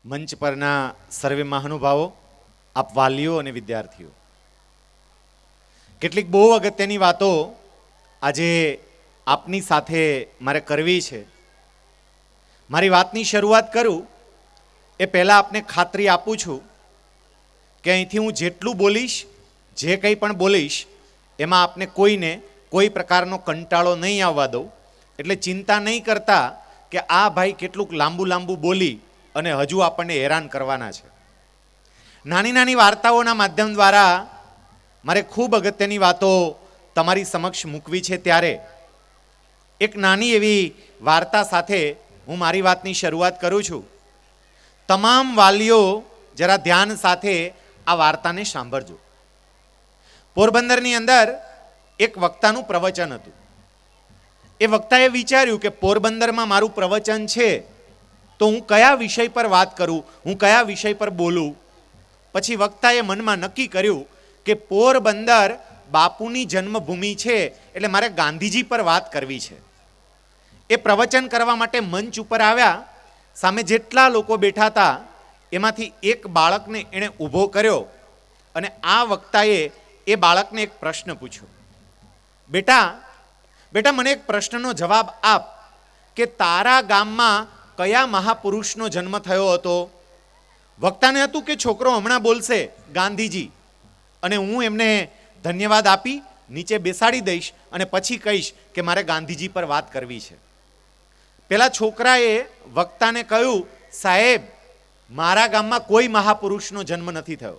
મંચ પરના સર્વે મહાનુભાવો, આપ વાલીઓ અને વિદ્યાર્થીઓ, કેટલીક બહુ અગત્યની વાતો આજે આપની સાથે મારે કરવી છે. મારી વાતની શરૂઆત કરું એ પહેલાં આપને ખાતરી આપું છું કે અહીંથી હું જેટલું બોલીશ, જે કંઈ પણ બોલીશ, એમાં આપને કોઈને કોઈ પ્રકારનો કંટાળો નહીં આવવા દઉં. એટલે ચિંતા નહીં કરતા કે આ ભાઈ કેટલુંક લાંબુ બોલી અને હજુ આપણને હેરાન કરવાના છે. નાની નાની વાર્તાઓના માધ્યમ દ્વારા મારે ખૂબ અગત્યની વાતો તમારી સમક્ષ મૂકવી છે. ત્યારે એક નાની એવી વાર્તા સાથે હું મારી વાતની શરૂઆત કરું છું. તમામ વાલીઓ જરા ધ્યાન સાથે આ વાર્તાને સાંભળજો. પોરબંદરની અંદર એક વક્તાનું પ્રવચન હતું. એ વક્તાએ વિચાર્યું કે પોરબંદરમાં મારું પ્રવચન છે તો હું કયા વિષય પર વાત કરું, હું કયા વિષય પર બોલું. પછી વક્તાએ મનમાં નક્કી કર્યું કે પોરબંદર બાપુની જન્મભૂમિ છે એટલે મારે ગાંધીજી પર વાત કરવી છે. એ પ્રવચન કરવા માટે મંચ ઉપર આવ્યા. સામે જેટલા લોકો બેઠા હતા એમાંથી એક બાળકને એણે ઊભો કર્યો અને આ વક્તાએ એ બાળકને એક પ્રશ્ન પૂછ્યો. બેટા મને એક પ્રશ્નનો જવાબ આપ કે તારા ગામમાં કયા મહાપુરુષનો જન્મ થયો હતો? વક્તાને હતું કે છોકરો હમણાં બોલશે ગાંધીજી, અને હું એમને ધન્યવાદ આપી નીચે બેસાડી દઈશ અને પછી કહીશ કે મારે ગાંધીજી પર વાત કરવી છે. પેલા છોકરાએ વક્તાને કહ્યું, સાહેબ મારા ગામમાં કોઈ મહાપુરુષનો જન્મ નથી થયો.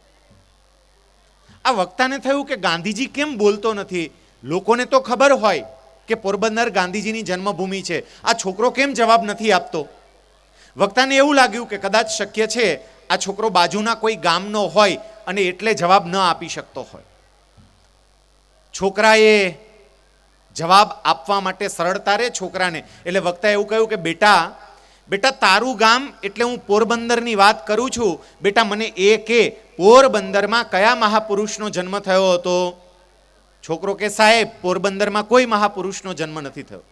આ વક્તાને થયું કે ગાંધીજી કેમ બોલતો નથી? લોકોને તો ખબર હોય કે પોરબંદર ગાંધીજીની જન્મભૂમિ છે, આ છોકરો કેમ જવાબ નથી આપતો? વક્તાને એવું લાગ્યું કે કદાચ શક્ય છે આ છોકરો બાજુના કોઈ ગામનો હોય અને એટલે જવાબ ન આપી શકતો હોય. છોકરાએ જવાબ આપવા માટે સરળતા રહે છોકરાને, એટલે વક્તાએ એવું કહ્યું કે બેટા તારું ગામ એટલે હું પોરબંદરની વાત કરું છું. બેટા મને એ કે પોરબંદરમાં કયા મહાપુરુષનો જન્મ થયો હતો? છોકરો કે સાહેબ પોરબંદરમાં કોઈ મહાપુરુષનો જન્મ નથી થયો.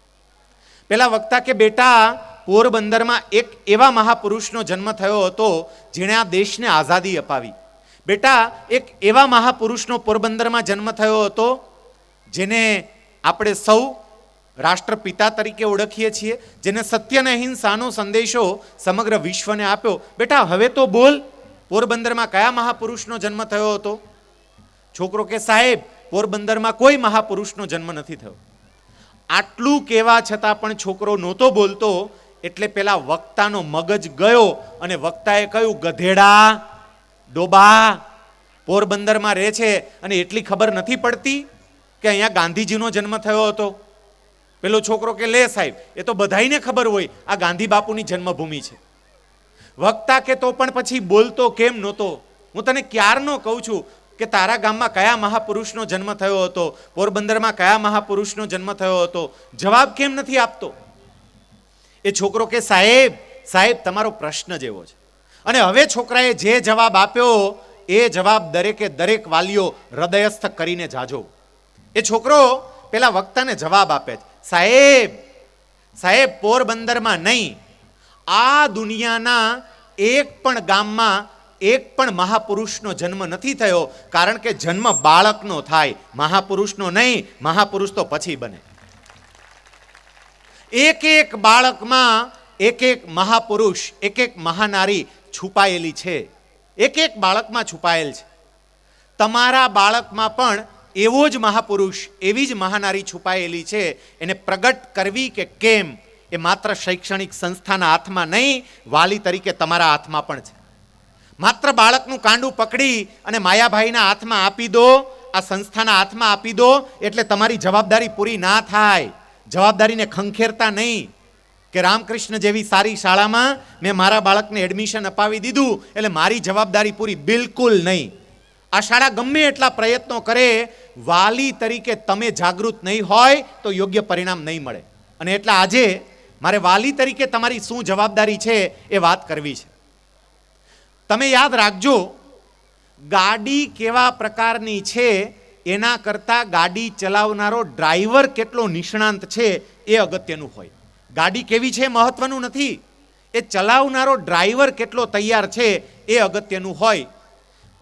પેલા વક્તા કે બેટા પોરબંદરમાં એક એવા મહાપુરુષનો જન્મ થયો હતો જેણે આ દેશને આઝાદી અપાવી. બેટા એક એવા મહાપુરુષનો પોરબંદરમાં જન્મ થયો હતો જેને આપણે સૌ રાષ્ટ્રપિતા તરીકે ઓળખીએ છીએ, જેને સત્ય અને અહિંસાનો સંદેશો સમગ્ર વિશ્વને આપ્યો. બેટા હવે તો બોલ, પોરબંદરમાં કયા મહાપુરુષનો જન્મ થયો હતો? છોકરો કે સાહેબ પોરબંદરમાં કોઈ મહાપુરુષનો જન્મ નથી થયો. આટલું કહેવા છતાં પણ છોકરો નહોતો બોલતો. એટલે પેલા વક્તાનો મગજ ગયો અને વક્તાએ કહ્યું, ગધેડા ડોબા, પોરબંદરમાં રહે છે અને એટલી ખબર નથી પડતી કે અહીંયા ગાંધીજીનો જન્મ થયો હતો? પેલો છોકરો કે લે સાહેબ એ તો બધાઈને ખબર હોય આ ગાંધી બાપુની જન્મભૂમિ છે. વક્તા કે તો પણ પછી બોલતો કેમ નહોતો? હું તને ક્યારનો કહું છું કે તારા ગામમાં કયા મહાપુરુષનો જન્મ થયો હતો, પોરબંદરમાં કયા મહાપુરુષનો જન્મ થયો હતો, જવાબ કેમ નથી આપતો? એ છોકરો કે સાહેબ તમારો પ્રશ્ન જેવો છે. અને હવે છોકરાએ જે જવાબ આપ્યો એ જવાબ દરેક વાલીઓ હૃદયસ્થ કરીને જાજો. એ છોકરો પેલા વક્તાને જવાબ આપે છે, સાહેબ પોરબંદરમાં નહીં, આ દુનિયાના એક પણ ગામમાં એક પણ મહાપુરુષનો જન્મ નથી થયો. કારણ કે જન્મ બાળકનો થાય, મહાપુરુષનો નહીં. મહાપુરુષ તો પછી બને. એક બાળકમાં એક મહાપુરુષ, એક મહાનારી છુપાયેલી છે. એક બાળકમાં છુપાયેલ છે. તમારા બાળકમાં પણ એવો જ મહાપુરુષ, એવી જ મહાનારી છુપાયેલી છે. એને પ્રગટ કરવી કે કેમ એ માત્ર શૈક્ષણિક સંસ્થાના હાથમાં નહીં, વાલી તરીકે તમારા હાથમાં પણ છે. માત્ર બાળકનું કાંડું પકડી અને માયાભાઈના હાથમાં આપી દો, આ સંસ્થાના હાથમાં આપી દો એટલે તમારી જવાબદારી પૂરી ના થાય. જવાબદારીને ખંખેરતા નહીં કે રામકૃષ્ણ જેવી સારી શાળામાં મેં મારા બાળકને એડમિશન અપાવી દીધું એટલે મારી જવાબદારી પૂરી. બિલકુલ નહીં. આ શાળા ગમે એટલા પ્રયત્નો કરે, વાલી તરીકે તમે જાગૃત નહીં હોય તો યોગ્ય પરિણામ નહીં મળે. અને એટલે આજે મારે વાલી તરીકે તમારી શું જવાબદારી છે એ વાત કરવી છે. તમે યાદ રાખજો, ગાડી કેવા પ્રકારની છે એના કરતાં ગાડી ચલાવનારો ડ્રાઈવર કેટલો નિષ્ણાંત છે એ અગત્યનું હોય. ગાડી કેવી છે મહત્વનું નથી, એ ચલાવનારો ડ્રાઈવર કેટલો તૈયાર છે એ અગત્યનું હોય.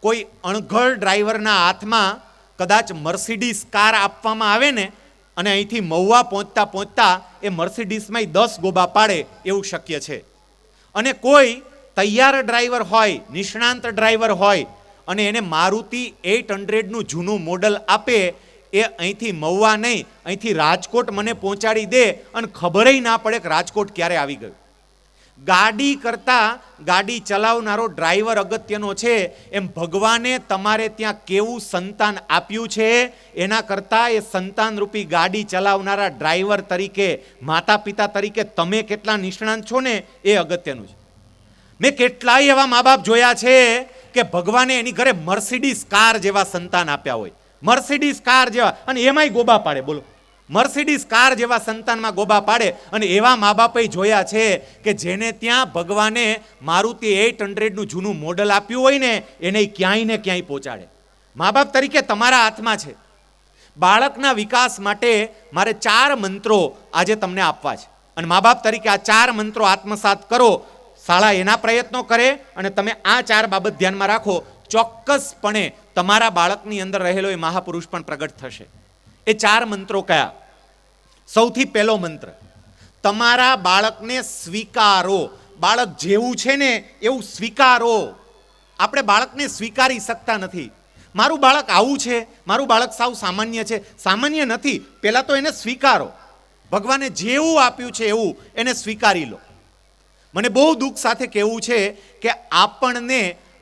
કોઈ અણઘડ ડ્રાઈવરના હાથમાં કદાચ મર્સિડીઝ કાર આપવામાં આવે ને અને અહીંથી મહુવા પહોંચતા પહોંચતા એ મર્સિડીઝમાં 10 ગોબા પાડે એવું શક્ય છે. અને કોઈ તૈયાર ડ્રાઈવર હોય, નિષ્ણાંત ડ્રાઈવર હોય અને એને મારુતિ 800નું જૂનું મોડલ આપે, એ અહીંથી મહુવા નહીં, અહીંથી રાજકોટ મને પહોંચાડી દે અને ખબરેય ના પડે કે રાજકોટ ક્યારે આવી ગયું. ગાડી કરતાં ગાડી ચલાવનારો ડ્રાઈવર અગત્યનો છે. એમ ભગવાને તમારે ત્યાં કેવું સંતાન આપ્યું છે એના કરતાં એ સંતાનરૂપી ગાડી ચલાવનારા ડ્રાઈવર તરીકે, માતા પિતા તરીકે તમે કેટલા નિષ્ણાંત છો ને એ અગત્યનું છે. મેં કેટલાય એવા મા બાપ જોયા છે કે ભગવાને એની ઘરે મર્સિડીઝ કાર જેવા સંતાન આપ્યા હોય, મર્સિડીઝ કાર જેવા, અને એમાંય ગોબા પાડે. બોલો, મર્સિડીઝ કાર જેવા સંતાનમાં ગોબા પાડે. અને એવા મા બાપે જોયા છે કે જેને ત્યાં ભગવાને મારુતિ 800નું જૂનું મોડલ આપ્યું હોય ને એને ક્યાંય ને ક્યાંય પહોંચાડે. મા બાપ તરીકે તમારા હાથમાં છે. બાળકના વિકાસ માટે મારે 4 મંત્રો આજે તમને આપવા છે અને મા બાપ તરીકે આ 4 મંત્રો આત્મસાત કરો. શાળા એના પ્રયત્નો કરે અને તમે આ 4 બાબત ધ્યાનમાં રાખો. ચોક્કસપણે તમારા બાળકની અંદર રહેલો એ મહાપુરુષ પણ પ્રગટ થશે. એ 4 મંત્રો કયા? સૌથી પહેલો મંત્ર, તમારા બાળકને સ્વીકારો. બાળક જેવું છે ને એવું સ્વીકારો. આપણે બાળકને સ્વીકારી શકતા નથી. મારું બાળક આવું છે, મારું બાળક સાવ સામાન્ય છે. સામાન્ય નથી, પહેલાં તો એને સ્વીકારો. ભગવાને જેવું આપ્યું છે એવું એને સ્વીકારી લો. મને બહુ દુઃખ સાથે કહેવું છે કે આપણને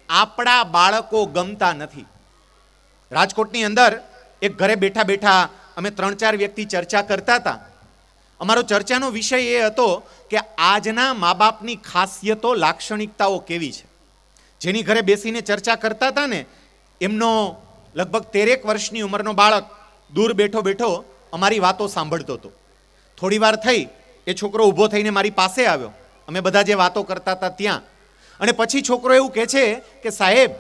આપણા બાળકો ગમતા નથી. રાજકોટની અંદર એક ઘરે બેઠા બેઠા અમે 3-4 વ્યક્તિ ચર્ચા કરતા હતા. અમારો ચર્ચાનો વિષય એ હતો કે આજના મા બાપની ખાસિયતો, લાક્ષણિકતાઓ કેવી છે. જેની ઘરે બેસીને ચર્ચા કરતા હતા ને એમનો લગભગ 13 વર્ષની ઉંમરનો બાળક દૂર બેઠો બેઠો અમારી વાતો સાંભળતો હતો. થોડી વાર થઈ એ છોકરો ઊભો થઈને મારી પાસે આવ્યો, અમે બધા જે વાતો કરતા હતા ત્યાં. અને પછી છોકરો એવું કહે છે કે સાહેબ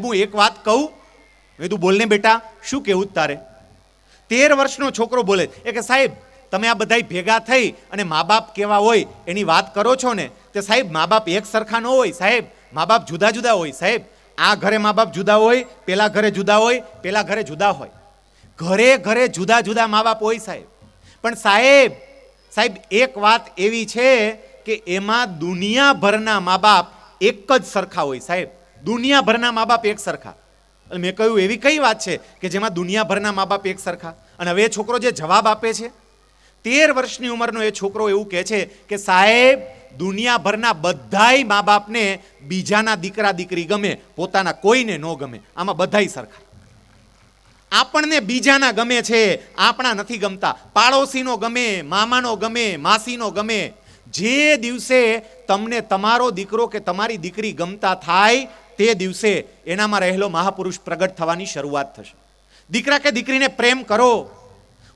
હું એક વાત કહું. મેં તું બોલને બેટા, શું કહેવું તારે? 13 વર્ષનો છોકરો બોલે એ કે સાહેબ તમે આ બધાય ભેગા થઈ અને મા બાપ કેવા હોય એની વાત કરો છો ને, તે સાહેબ મા બાપ એક સરખા ન હોય સાહેબ, મા બાપ જુદા જુદા હોય સાહેબ. આ ઘરે મા બાપ જુદા હોય, પેલા ઘરે જુદા હોય, પેલા ઘરે જુદા હોય, ઘરે ઘરે જુદા જુદા મા બાપ હોય સાહેબ. પણ સાહેબ એક વાત એવી છે કે એમાં દુનિયાભરના મા બાપ એક જ સરખા હોય સાહેબ. દુનિયાભરના મા બાપ એક સરખા. મેં કહ્યું એવી કઈ વાત છે કે જેમાં દુનિયાભરના મા બાપ એક સરખા? અને હવે એ છોકરો જે જવાબ આપે છે, 13 વર્ષની ઉંમરનો એ છોકરો એવું કહે છે કે સાહેબ દુનિયાભરના બધાય મા બાપને બીજાના દીકરા દીકરી ગમે, પોતાના કોઈને ન ગમે. આમાં બધાય સરખા. આપણને બીજાના ગમે છે, આપણા નથી ગમતા. પાડોશીનો ગમે, મામાનો ગમે, માસીનો ગમે. જે દિવસે તમને તમારો દીકરો કે તમારી દીકરી ગમતા થાય તે દિવસે એનામાં રહેલો મહાપુરુષ પ્રગટ થવાની શરૂઆત થશે. દીકરા કે દીકરીને પ્રેમ કરો.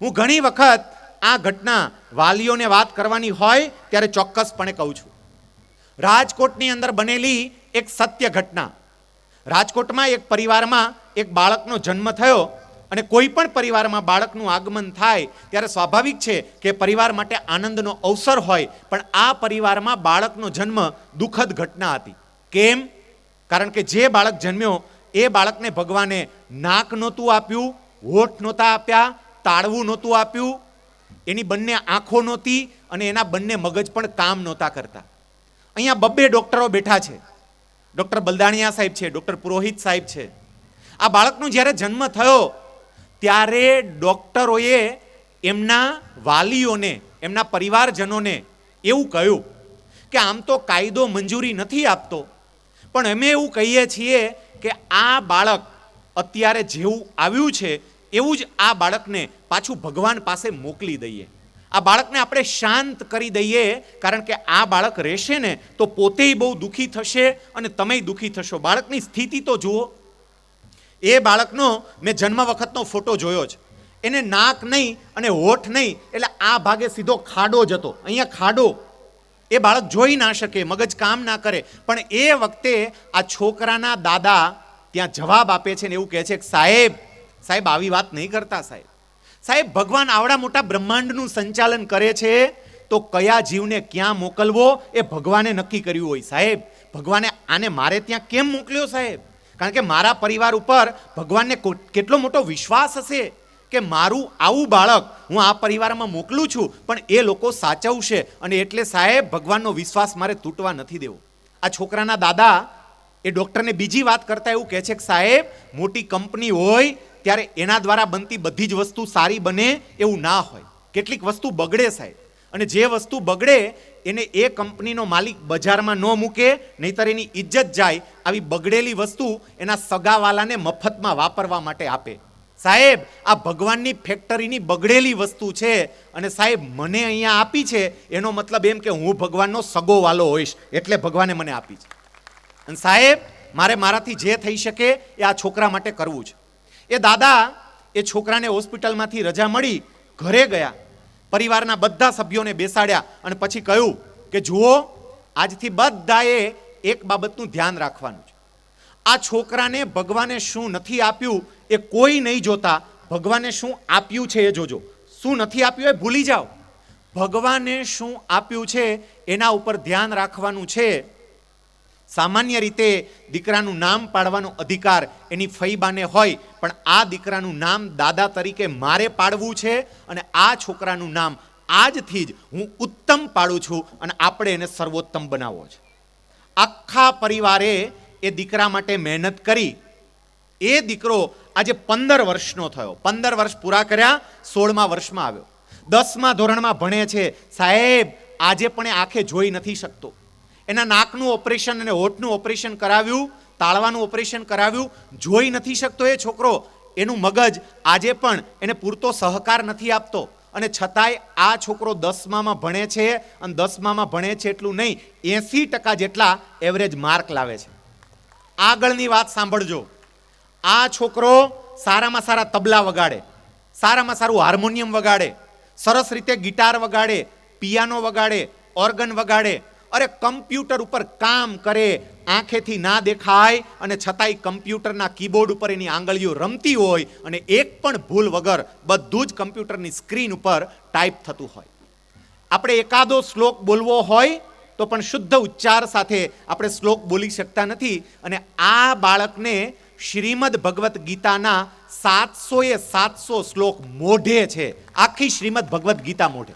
હું ઘણી વખત આ ઘટના વાલીઓને વાત કરવાની હોય ત્યારે ચોક્કસપણે કહું છું. રાજકોટની અંદર બનેલી એક સત્ય ઘટના. રાજકોટમાં એક પરિવારમાં એક બાળકનો જન્મ થયો અને કોઈ પણ પરિવારમાં બાળકનું આગમન થાય ત્યારે સ્વાભાવિક છે કે પરિવાર માટે આનંદનો અવસર હોય. પણ આ પરિવારમાં બાળકનો જન્મ દુઃખદ ઘટના હતી. કેમ? કારણ કે જે બાળક જન્મ્યો એ બાળકને ભગવાને નાક નહોતું આપ્યું, હોઠ નહોતા આપ્યા, તાળવું નહોતું આપ્યું, એની બંને આંખો નહોતી અને એના બંને મગજ પણ કામ નહોતા કરતા. અહીંયા 2 ડોક્ટરો બેઠા છે. ડૉક્ટર બલદાણિયા સાહેબ છે, ડૉક્ટર પુરોહિત સાહેબ છે. આ બાળકનો જ્યારે જન્મ થયો ત્યારે ડૉક્ટરોએ એમના વાલીઓને, એમના પરિવારજનોને એવું કહ્યું કે આમ તો કાયદો મંજૂરી નથી આપતો, પણ અમે એવું કહીએ છીએ કે આ બાળક અત્યારે જેવું આવ્યું છે એવું જ આ બાળકને પાછું ભગવાન પાસે મોકલી દઈએ. આ બાળકને આપણે શાંત કરી દઈએ, કારણ કે આ બાળક રહેશે ને તો પોતેય બહુ દુઃખી થશે અને તમે દુઃખી થશો. બાળકની સ્થિતિ તો જુઓ. એ બાળકનો મેં જન્મ વખતનો ફોટો જોયો છે. એને નાક નહીં અને હોઠ નહીં, એટલે આ ભાગે સીધો ખાડો જ હતો. અહીંયા ખાડો. એ બાળક જોઈ ના શકે, મગજ કામ ના કરે. પણ એ વખતે આ છોકરાના દાદા ત્યાં જવાબ આપે છે ને એવું કહે છે કે સાહેબ આવી વાત નહીં કરતા સાહેબ. ભગવાન આવડા મોટા બ્રહ્માંડનું સંચાલન કરે છે, તો કયા જીવને ક્યાં મોકલવો એ ભગવાને નક્કી કર્યું હોય. સાહેબ, ભગવાને આને મારે ત્યાં કેમ મોકલ્યો સાહેબ? કારણ કે મારા પરિવાર ઉપર ભગવાનને કેટલો મોટો વિશ્વાસ હશે કે મારું આવું બાળક હું આ પરિવારમાં મોકલું છું પણ એ લોકો સાચવશે, અને એટલે સાહેબ ભગવાનનો વિશ્વાસ મારે તૂટવા નથી દેવો. આ છોકરાના દાદા એ ડૉક્ટરને બીજી વાત કરતા એવું કહે છે કે સાહેબ, મોટી કંપની હોય ત્યારે એના દ્વારા બનતી બધી જ વસ્તુ સારી બને એવું ના હોય. કેટલીક વસ્તુ બગડે સાહેબ, અને જે વસ્તુ બગડે એને એ કંપનીનો માલિક બજારમાં ન મૂકે, નહીતર એની ઇજ્જત જાય. આવી બગડેલી વસ્તુ એના સગાવાલાને મફતમાં વાપરવા માટે આપે. સાહેબ, આ ભગવાનની ફેક્ટરીની બગડેલી વસ્તુ છે, અને સાહેબ મને અહીંયા આપી છે એનો મતલબ એમ કે હું ભગવાનનો સગો વાલો હોઈશ, એટલે ભગવાને મને આપી છે. અને સાહેબ, મારે મારાથી જે થઈ શકે એ આ છોકરા માટે કરવું છે. એ દાદા એ છોકરાને હોસ્પિટલમાંથી રજા મળી ઘરે ગયા, પરિવારના બધા સભ્યોને બેસાડ્યા અને પછી કહ્યું કે જુઓ, આજથી બધાએ એક બાબતનું ધ્યાન રાખવાનું છે. આ છોકરાને ભગવાને શું નથી આપ્યું એ કોઈ નહીં જોતા, ભગવાને શું આપ્યું છે એ જોજો. શું નથી આપ્યું એ ભૂલી જાઓ, ભગવાને શું આપ્યું છે એના ઉપર ધ્યાન રાખવાનું છે. સામાન્ય રીતે દીકરાનું નામ પાડવાનો અધિકાર એની ફઈબાને હોય, પણ આ દીકરાનું નામ દાદા તરીકે મારે પાડવું છે, અને આ છોકરાનું નામ આજથી જ હું ઉત્તમ પાડું છું, અને આપણે એને સર્વોત્તમ બનાવવો છે. આખા પરિવારે એ દીકરા માટે મહેનત કરી. એ દીકરો આજે 15 વર્ષનો થયો. 15 વર્ષ પૂરા કર્યા, 16મા વર્ષમાં આવ્યો. 10મા ધોરણમાં ભણે છે. સાહેબ, આજે પણ એ આંખે જોઈ નથી શકતો. એના નાકનું ઓપરેશન અને હોઠનું ઓપરેશન કરાવ્યું, તાળવાનું ઓપરેશન કરાવ્યું, જોઈ નથી શકતો એ છોકરો. એનું મગજ આજે પણ એને પૂરતો સહકાર નથી આપતો, અને છતાંય આ છોકરો 10મામાં ભણે છે, અને 10મામાં ભણે છે એટલું નહીં, 80% જેટલા એવરેજ માર્ક લાવે છે. આગળની વાત સાંભળજો. આ છોકરો સારામાં સારા તબલા વગાડે, સારામાં સારું હાર્મોનિયમ વગાડે, સરસ રીતે ગિટાર વગાડે, પિયાનો વગાડે, ઓર્ગન વગાડે. અરે કમ્પ્યુટર ઉપર કામ કરે, આંખેથી ના દેખાય, અને છતાંય કમ્પ્યુટરના કીબોર્ડ ઉપર એની આંગળીઓ રમતી હોય, અને એક પણ ભૂલ વગર બધું જ કમ્પ્યુટરની સ્ક્રીન ઉપર ટાઈપ થતું હોય. આપણે એકાદો શ્લોક બોલવો હોય તો પણ શુદ્ધ ઉચ્ચાર સાથે આપણે શ્લોક બોલી શકતા નથી. અને આ બાળકને શ્રીમદ ભગવદ્ ગીતાના 700 શ્લોક મોઢે છે. આખી શ્રીમદ ભગવદ્ ગીતા મોઢે.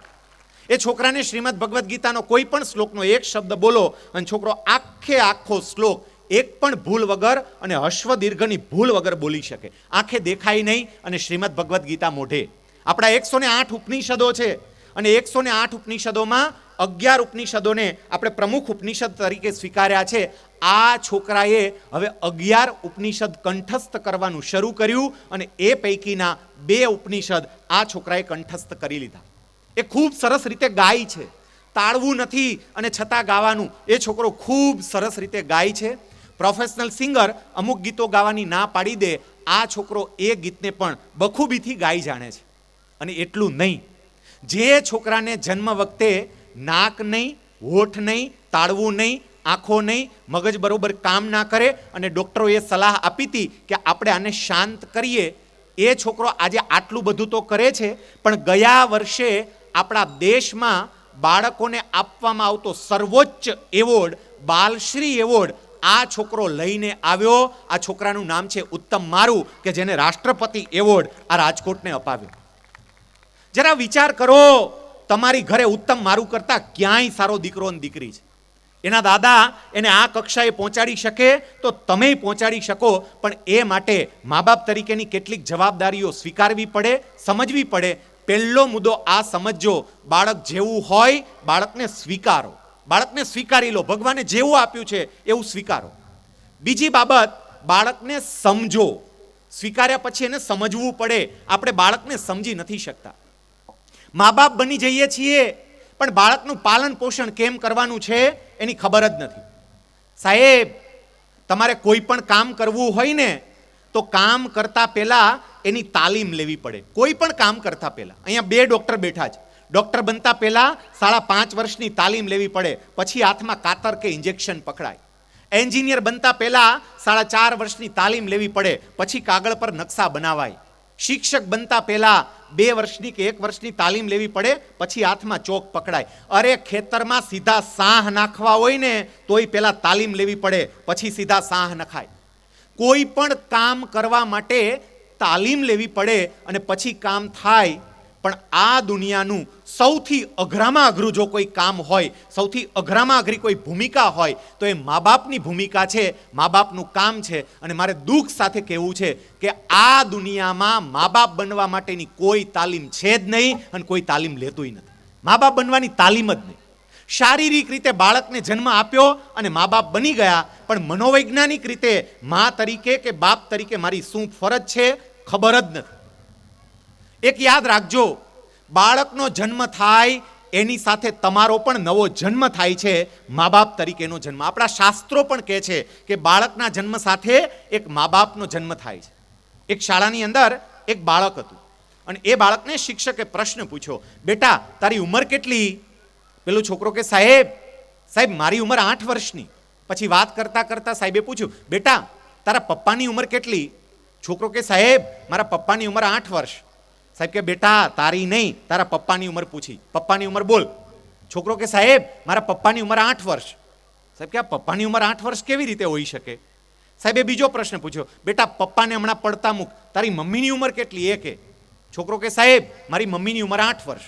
એ છોકરાને શ્રીમદ ભગવદ્ ગીતાનો કોઈ પણ શ્લોકનો એક શબ્દ બોલો, અને છોકરો આખો શ્લોક એક પણ ભૂલ વગર અને હશ્વ દીર્ઘની ભૂલ વગર બોલી શકે. આંખે દેખાય નહીં, અને શ્રીમદ ભગવદ્ ગીતા મોઢે. આપણા 108 ઉપનિષદો છે, અને 108 ઉપનિષદોમાં 11 ઉપનિષદોને આપણે પ્રમુખ ઉપનિષદ તરીકે સ્વીકાર્યા છે. આ છોકરાએ હવે 11 ઉપનિષદ કંઠસ્થ કરવાનું શરૂ કર્યું, અને એ પૈકીના 2 ઉપનિષદ આ છોકરાએ કંઠસ્થ કરી લીધા. એ ખૂબ સરસ રીતે ગાય છે, તાળવું નથી અને છતાં ગાવાનું. એ છોકરો ખૂબ સરસ રીતે ગાય છે. પ્રોફેશનલ સિંગર અમુક ગીતો ગાવાની ના પાડી દે, આ છોકરો એ ગીતને પણ બખૂબીથી ગાઈ જાણે છે. અને એટલું નહીં, જે છોકરાને જન્મ વખતે નાક નહીં, હોઠ નહીં, તાળવું નહીં, આંખો નહીં, મગજ બરોબર કામ ના કરે, અને ડૉક્ટરોએ સલાહ આપી હતી કે આપણે આને શાંત કરીએ, એ છોકરો આજે આટલું બધું તો કરે છે. પણ ગયા વર્ષે આપણા દેશમાં બાળકોને આપવામાં આવતો સર્વોચ્ચ એવોર્ડ, બાલશ્રી એવોર્ડ, આ છોકરો લઈને આવ્યો. આ છોકરાનું નામ છે ઉત્તમ મારું, કે જેને રાષ્ટ્રપતિ એવોર્ડ આ રાજકોટને અપાવ્યો. જરા વિચાર કરો, તમારી ઘરે ઉત્તમ મારું કરતા ક્યાંય સારો દીકરો અને દીકરી છે. એના દાદા એને આ કક્ષાએ પહોંચાડી શકે તો તમે પહોંચાડી શકો, પણ એ માટે મા બાપ તરીકેની કેટલીક જવાબદારીઓ સ્વીકારવી પડે, સમજવી પડે. પહેલો મુદ્દો આ સમજો, બાળક જેવું હોય બાળકને સ્વીકારો, બાળકને સ્વીકારી લો. ભગવાને જેવું આપ્યું છે એવું સ્વીકારો. બીજી બાબત, બાળકને સમજો. સ્વીકાર્યા પછી એને સમજવું પડે. આપણે બાળકને સમજી નથી શકતા. મા બાપ બની જઈએ છીએ, પણ બાળકનું પાલન પોષણ કેમ કરવાનું છે એની ખબર જ નથી. સાહેબ, તમારે કોઈ પણ કામ કરવું હોય ને તો કામ કરતા પહેલા એની તાલીમ લેવી પડે. કોઈ પણ કામ કરતા પહેલા. અહીંયા 2 ડૉક્ટર બેઠા છે. ડૉક્ટર બનતા પહેલા 5.5 વર્ષની તાલીમ લેવી પડે, પછી હાથમાં કાતર કે ઇન્જેક્શન પકડાય. એન્જિનિયર બનતા પહેલા 4.5 વર્ષની તાલીમ લેવી પડે, પછી કાગળ પર નકશા બનાવાય. શિક્ષક બનતા પહેલા 2 વર્ષની કે 1 વર્ષની તાલીમ લેવી પડે, પછી હાથમાં ચોક પકડાય. અરે ખેતરમાં સીધા સાહ નાખવા હોય ને તોય પહેલા તાલીમ લેવી પડે, પછી સીધા સાહ નખાય. કોઈ પણ કામ કરવા માટે તાલીમ લેવી પડે અને પછી કામ થાય. પણ આ દુનિયાનું સૌથી અઘરામાં અઘરું જો કોઈ કામ હોય, સૌથી અઘરામાં અઘરી કોઈ ભૂમિકા હોય તો એ મા બાપની ભૂમિકા છે, મા બાપનું કામ છે. અને મારે દુઃખ સાથે કહેવું છે કે આ દુનિયામાં મા બાપ બનવા માટેની કોઈ તાલીમ છે જ નહીં અને કોઈ તાલીમ લેતુંય નથી. મા બાપ બનવાની તાલીમ જ નહીં. શારીરિક રીતે બાળકને જન્મ આપ્યો અને મા બાપ બની ગયા, પણ મનોવૈજ્ઞાનિક રીતે મા તરીકે કે બાપ તરીકે મારી શું ફરજ છે ખબર જ નથી. એક યાદ રાખજો, બાળકનો જન્મ થાય એની સાથે તમારો પણ નવો જન્મ થાય છે, મા બાપ તરીકેનો જન્મ. આપણા શાસ્ત્રો પણ કહે છે કે બાળકના જન્મ સાથે એક મા બાપનો જન્મ થાય છે. એક શાળાની અંદર એક બાળક હતું અને એ બાળકને શિક્ષકે પ્રશ્ન પૂછ્યો, બેટા તારી ઉંમર કેટલી? પેલો છોકરો કે સાહેબ મારી ઉંમર 8 વર્ષની. પછી વાત કરતા કરતા સાહેબે પૂછ્યું, બેટા તારા પપ્પાની ઉંમર કેટલી? છોકરો કે સાહેબ મારા પપ્પાની ઉંમર 8 વર્ષ. સાહેબ કે બેટા તારી નહીં, તારા પપ્પાની ઉંમર પૂછી. પપ્પાની ઉંમર બોલ. છોકરો કે સાહેબ મારા પપ્પાની ઉંમર 8 વર્ષ. સાહેબ કે આ પપ્પાની ઉંમર 8 વર્ષ કેવી રીતે હોઈ શકે? સાહેબે બીજો પ્રશ્ન પૂછ્યો, બેટા પપ્પાને હમણાં પડતા મૂક, તારી મમ્મીની ઉંમર કેટલી? એ કે. છોકરો કે સાહેબ મારી મમ્મીની ઉંમર 8 વર્ષ.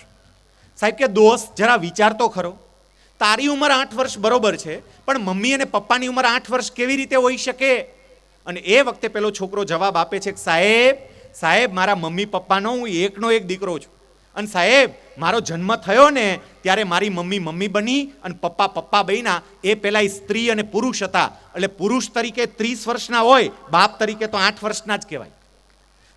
સાહેબ કે દોસ્ત જરા વિચાર તો ખરો, તારી ઉંમર 8 વર્ષ બરોબર છે, પણ મમ્મી અને પપ્પાની ઉંમર 8 વર્ષ કેવી રીતે હોઈ શકે? અને એ વખતે પેલો છોકરો જવાબ આપે છે કે સાહેબ મારા મમ્મી પપ્પાનો હું એકનો એક દીકરો છું. અને સાહેબ મારો જન્મ થયો ને ત્યારે મારી મમ્મી બની અને પપ્પા બન્યા. એ પેલા સ્ત્રી અને પુરુષ હતા, એટલે પુરુષ તરીકે 30 વર્ષના હોય, બાપ તરીકે તો 8 વર્ષના જ કહેવાય.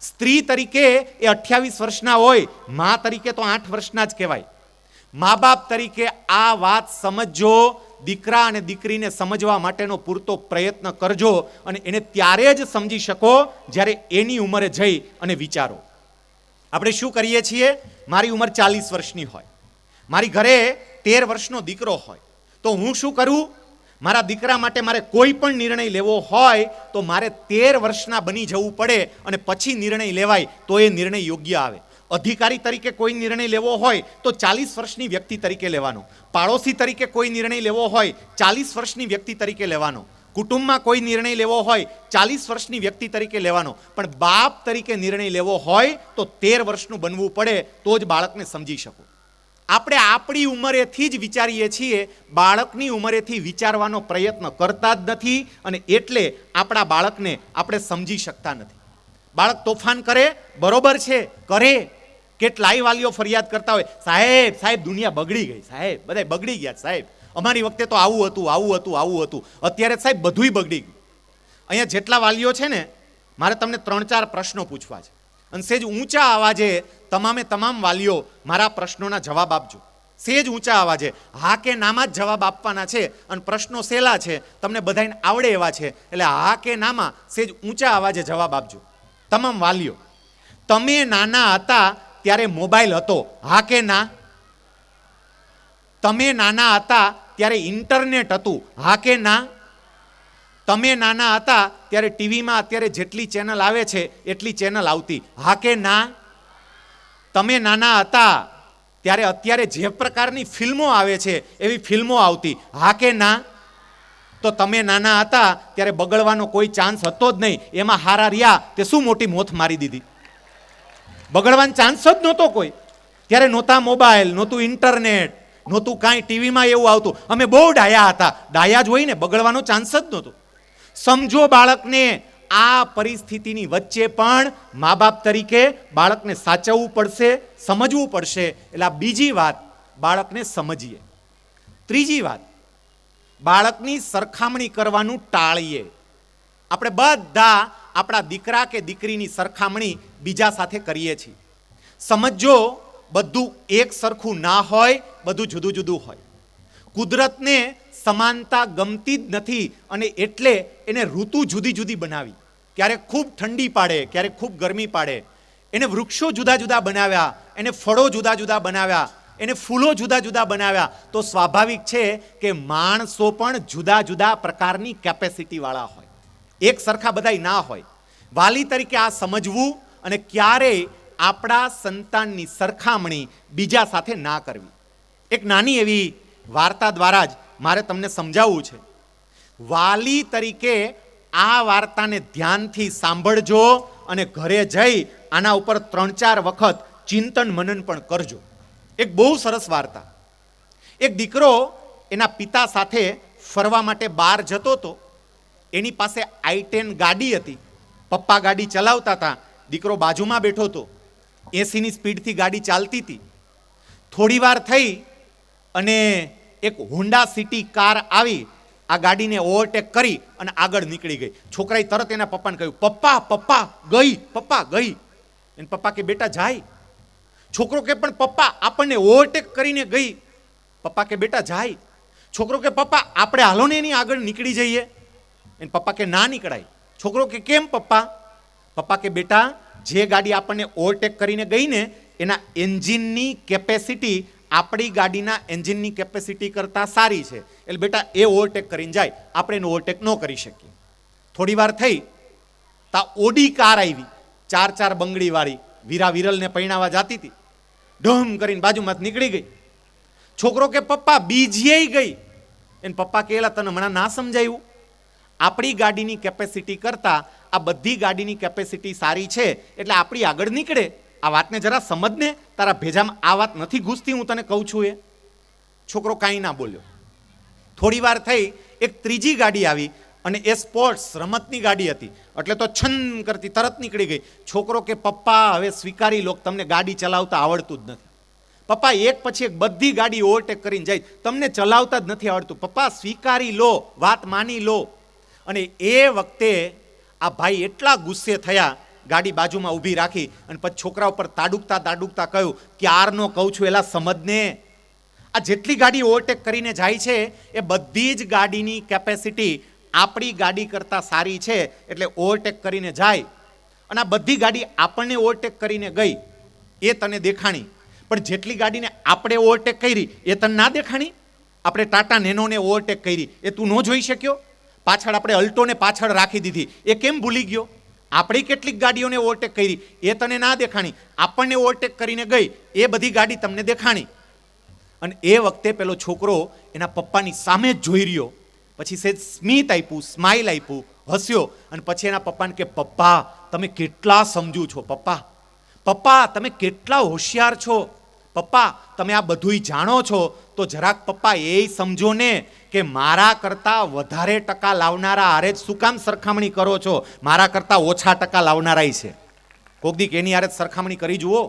સ્ત્રી તરીકે એ 28 વર્ષના હોય, મા તરીકે તો 8 વર્ષના જ કહેવાય. મા બાપ તરીકે આ વાત સમજજો, દીકરા અને દીકરીને સમજવા માટેનો પૂરતો પ્રયત્ન કરજો અને એને ત્યારે જ સમજી શકો જ્યારે એની ઉંમરે જઈ અને વિચારો. આપણે શું કરીએ છીએ? મારી ઉંમર 40 વર્ષની હોય, મારી ઘરે 13 વર્ષનો દીકરો હોય, તો હું શું કરું? મારા દીકરા માટે મારે કોઈ પણ નિર્ણય લેવો હોય તો મારે 13 વર્ષના બની જવું પડે અને પછી નિર્ણય લેવાય તો એ નિર્ણય યોગ્ય આવે. અધિકારી તરીકે કોઈ નિર્ણય લેવો હોય તો 40 વર્ષની વ્યક્તિ તરીકે લેવાનો. પાડોશી તરીકે કોઈ નિર્ણય લેવો હોય 40 વર્ષની વ્યક્તિ તરીકે લેવાનો. કુટુંબમાં કોઈ નિર્ણય લેવો હોય 40 વર્ષની વ્યક્તિ તરીકે લેવાનો. પણ બાપ તરીકે નિર્ણય લેવો હોય તો 13 વર્ષનું બનવું પડે, તો જ બાળકને સમજી શકો. આપણે આપણી ઉંમરેથી જ વિચારીએ છીએ, બાળકની ઉંમરેથી વિચારવાનો પ્રયત્ન કરતા જ નથી અને એટલે આપણા બાળકને આપણે સમજી શકતા નથી. બાળક તોફાન કરે, બરોબર છે, કરે. કેટલાય વાલીઓ ફરિયાદ કરતા હોય, સાહેબ દુનિયા બગડી ગઈ, સાહેબ બધા બગડી ગયા, સાહેબ અમારી વખતે તો આવું હતું. અત્યારે સાહેબ બધુંય બગડી ગયું. અહીંયા જેટલા વાલીઓ છે ને, મારે તમને 3-4 પ્રશ્નો પૂછવા છે અને સેજ ઊંચા અવાજે તમામ વાલીઓ મારા પ્રશ્નોના જવાબ આપજો. સેજ ઊંચા અવાજે હા કે નામાં જ જવાબ આપવાના છે અને પ્રશ્નો સહેલા છે, તમને બધાને આવડે એવા છે, એટલે હા કે નામાં સેજ ઊંચા અવાજે જવાબ આપજો. તમામ વાલીઓ, તમે નાના હતા ત્યારે મોબાઈલ હતો, હા કે ના? તમે નાના હતા ત્યારે ઇન્ટરનેટ હતું, હા કે ના? તમે નાના હતા ત્યારે ટીવીમાં અત્યારે જેટલી ચેનલ આવે છે એટલી ચેનલ આવતી, હા કે ના? તમે નાના હતા ત્યારે અત્યારે જે પ્રકારની ફિલ્મો આવે છે એવી ફિલ્મો આવતી, હા કે ના? તો તમે નાના હતા ત્યારે બગડવાનો કોઈ ચાન્સ હતો જ નહીં. એમાં હારા રહ્યા તે શું મોટી મોથ મારી દીધી? બગડવાનો ચાન્સ જ નહોતો કોઈ. ત્યારે નહોતા મોબાઈલ, નહોતું ઇન્ટરનેટ, નહોતું કાંઈ, ટીવીમાં એવું આવતું. અમે બહુ ડાયા હતા. ડાયા જ હોય ને, બગડવાનો ચાન્સ જ નહોતો. સમજો બાળકને. આ પરિસ્થિતિની વચ્ચે પણ મા બાપ તરીકે બાળકને સાચવવું પડશે, સમજવું પડશે. એટલે આ બીજી વાત, બાળકને સમજીએ. ત્રીજી વાત, બાળકની સરખામણી કરવાનું ટાળીએ. આપણે બધા આપણા દીકરા કે દીકરીની સરખામણી બીજા સાથે કરીએ છીએ. સમજો, બધું એક સરખું ના હોય, બધું જુદું જુદું હોય. કુદરતને સમાનતા ગમતી જ નથી અને એટલે એને ઋતુ જુદી જુદી બનાવી. ક્યારેક ખૂબ ઠંડી પાડે, ક્યારેક ખૂબ ગરમી પાડે. એને વૃક્ષો જુદા જુદા બનાવ્યા, એને ફળો જુદા જુદા બનાવ્યા, એને ફૂલો જુદા જુદા બનાવ્યા. તો સ્વાભાવિક છે કે માણસો પણ જુદા જુદા પ્રકારની કેપેસિટી વાળા હોય, એક સરખા બધાય ના હોય. વાલી તરીકે આ સમજવું અને ક્યારેય આપણા સંતાનની સરખામણી બીજા સાથે ના કરવી. એક નાની એવી વાર્તા દ્વારા જ મારે તમને સમજાવવું છે. વાલી તરીકે આ વાર્તાને ધ્યાનથી સાંભળજો અને ઘરે જઈ આના ઉપર 3-4 વખત ચિંતન મનન પણ કરજો. એક બહુ સરસ વાર્તા. એક દીકરો એના પિતા સાથે ફરવા માટે બહાર જતો હતો. એની પાસે i10 ગાડી હતી. પપ્પા ગાડી ચલાવતા હતા, દીકરો બાજુમાં બેઠો હતો. 80ની સ્પીડથી ગાડી ચાલતી હતી. થોડી વાર થઈ અને એક હોન્ડા સિટી કાર આવી, આ ગાડીને ઓવરટેક કરી અને આગળ નીકળી ગઈ. છોકરાએ તરત એના પપ્પાને કહ્યું, પપ્પા પપ્પા ગઈ, પપ્પા ગઈ. એને પપ્પા કે બેટા જાય. છોકરો કે પણ પપ્પા આપણને ઓવરટેક કરીને ગઈ. પપ્પા કે બેટા જાય. છોકરો કે પપ્પા આપણે હાલો ને એની આગળ નીકળી જઈએ. એને પપ્પા કે ના નીકળાય. છોકરો કે કેમ પપ્પા? પપ્પા કે બેટા જે ગાડી આપણને ઓવરટેક કરીને ગઈ ને એના એન્જિનની કેપેસિટી આપણી ગાડીના એન્જિનની કેપેસિટી કરતાં સારી છે, એટલે બેટા એ ઓવરટેક કરીને જાય, આપણે એને ઓવરટેક ન કરી શકીએ. થોડી વાર થઈ તા ઓડી કાર આવી, 4 બંગડીવાળી, વીરા વિરલને પૈણાવા જાતી હતી. ઢમ કરીને બાજુમાં નીકળી ગઈ. છોકરો કે પપ્પા બીજીએ ગઈ. એને પપ્પા કહેલા તને હમણાં ના સમજાયું? આપણી ગાડીની કેપેસિટી કરતાં આ બધી ગાડીની કેપેસિટી સારી છે એટલે આપણી આગળ નીકળે. આ વાતને જરા સમજ ને, તારા ભેજામાં આ વાત નથી ઘૂસતી, હું તને કહું છું એ. છોકરો કાંઈ ના બોલ્યો. થોડી વાર થઈ એક ત્રીજી ગાડી આવી અને એ સ્પોર્ટ્સ રમતની ગાડી હતી, એટલે તો છન કરતી તરત નીકળી ગઈ. છોકરો કે પપ્પા હવે સ્વીકારી લો, તમને ગાડી ચલાવતા આવડતું જ નથી. પપ્પા એક પછી એક બધી ગાડી ઓવરટેક કરીને જાય, તમને ચલાવતા જ નથી આવડતું. પપ્પા સ્વીકારી લો, વાત માની લો. અને એ વખતે આ ભાઈ એટલા ગુસ્સે થયા, ગાડી બાજુમાં ઊભી રાખી અને પછી છોકરા ઉપર તાડુકતા કહ્યું, ક્યારનો કહું છું એલા સમજને, આ જેટલી ગાડી ઓવરટેક કરીને જાય છે એ બધી જ ગાડીની કેપેસિટી આપણી ગાડી કરતાં સારી છે, એટલે ઓવરટેક કરીને જાય. અને આ બધી ગાડી આપણને ઓવરટેક કરીને ગઈ એ તને દેખાણી, પણ જેટલી ગાડીને આપણે ઓવરટેક કરી એ તને ના દેખાણી? આપણે ટાટા નેનોને ઓવરટેક કરી એ તું ન જોઈ શક્યો? પાછળ આપણે અલ્ટોને પાછળ રાખી દીધી, એ કેમ ભૂલી ગયો? આપણી કેટલીક ગાડીઓને ઓવરટેક કરી એ તને ના દેખાણી, આપણને ઓવરટેક કરીને ગઈ એ બધી ગાડી તમને દેખાણી. અને એ વખતે પેલો છોકરો એના પપ્પાની સામે જ જોઈ રહ્યો. પછી સેજ સ્મિત આપ્યું, સ્માઇલ આપ્યું, હસ્યો અને પછી એના પપ્પાને કે પપ્પા તમે કેટલા સમજુ છો, પપ્પા પપ્પા તમે કેટલા હોશિયાર છો, પપ્પા તમે આ બધુંય જાણો છો, તો જરાક પપ્પા એ સમજો ને કે મારા કરતાં વધારે ટકા લાવનારા હારે જ શું કામ સરખામણી કરો છો? મારા કરતાં ઓછા ટકા લાવનારાય છે. કોક દીક એની હારે સરખામણી કરી જુઓ.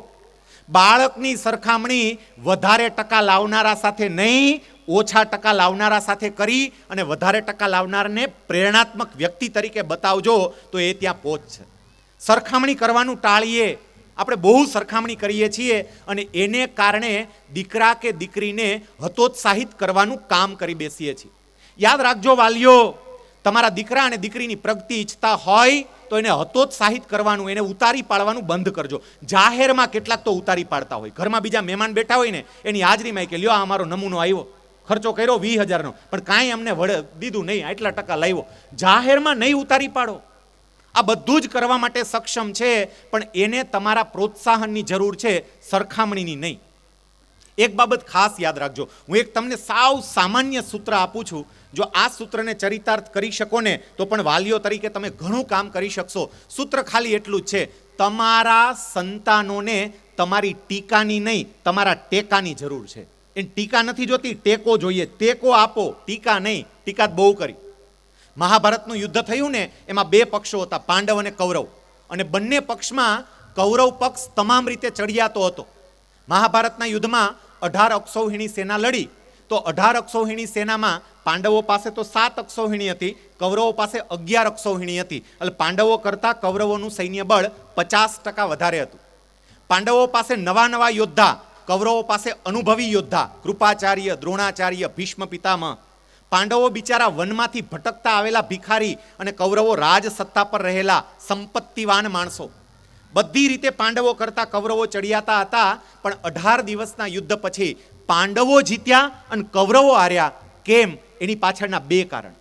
બાળકની સરખામણી વધારે ટકા લાવનારા સાથે નહીં, ઓછા ટકા લાવનારા સાથે કરી અને વધારે ટકા લાવનારને પ્રેરણાત્મક વ્યક્તિ તરીકે બતાવજો તો એ ત્યાં પહોંચશે. સરખામણી કરવાનું ટાળીએ. આપણે બહુ સરખામણી કરીએ છીએ અને એને કારણે દીકરા કે દીકરીને હતોત્સાહિત કરવાનું કામ કરી બેસીએ છીએ. યાદ રાખજો વાલીઓ, તમારા દીકરા અને દીકરીની પ્રગતિ ઈચ્છતા હોય તો એને હતોત્સાહિત કરવાનું, એને ઉતારી પાડવાનું બંધ કરજો. જાહેરમાં કેટલાક તો ઉતારી પાડતા હોય, ઘરમાં બીજા મહેમાન બેઠા હોય ને એની હાજરીમાં કે લ્યો આ અમારો નમૂનો આવ્યો, ખર્ચો કર્યો 20,000નો, પણ કાંઈ અમને દીધું નહીં, આટલા ટકા લાવ્યો. જાહેરમાં નહીં ઉતારી પાડો. આ બધું જ કરવા માટે સક્ષમ છે, પણ એને તમારા પ્રોત્સાહનની જરૂર છે, સરખામણીની નહીં. એક બાબત ખાસ યાદ રાખજો, હું એક તમને સાવ સામાન્ય સૂત્ર આપું છું. જો આ સૂત્રને ચરિતાર્થ કરી શકો ને તો પણ વાલીઓ તરીકે તમે ઘણું કામ કરી શકશો. સૂત્ર ખાલી એટલું જ છે, તમારા સંતાનોને તમારી ટીકાની નહીં, તમારા ટેકાની જરૂર છે. એને ટીકા નથી જોતી, ટેકો જોઈએ. ટેકો આપો, ટીકા નહીં. ટીકા બહુ કરી. મહાભારતનું યુદ્ધ થયું ને એમાં 2 પક્ષો હતા, પાંડવ અને કૌરવ, અને બંને પક્ષમાં કૌરવ પક્ષ તમામ રીતે ચડિયાતો હતો. મહાભારતના યુદ્ધમાં 18 અક્ષૌહિણી સેના લડી, તો 18 અક્ષૌહિણી સેનામાં પાંડવો પાસે તો 7 અક્ષૌહિણી હતી, કૌરવો પાસે 11 અક્ષૌહિણી હતી. એટલે પાંડવો કરતાં કૌરવોનું સૈન્ય બળ 50% વધારે હતું. પાંડવો પાસે નવા યોદ્ધા, કૌરવો પાસે અનુભવી યોદ્ધા, કૃપાચાર્ય, દ્રોણાચાર્ય, ભીષ્મ પિતામહ. પાંડવો બિચારા વનમાંથી ભટકતા આવેલા ભિખારી અને કૌરવો રાજ સત્તા પર રહેલા સંપત્તિવાન માણસો. બધી રીતે પાંડવો કરતા કૌરવો ચડિયાતા હતા, પણ 18 દિવસના યુદ્ધ પછી પાંડવો જીત્યા અને કૌરવો હાર્યા. કેમ? એની પાછળના 2 કારણ.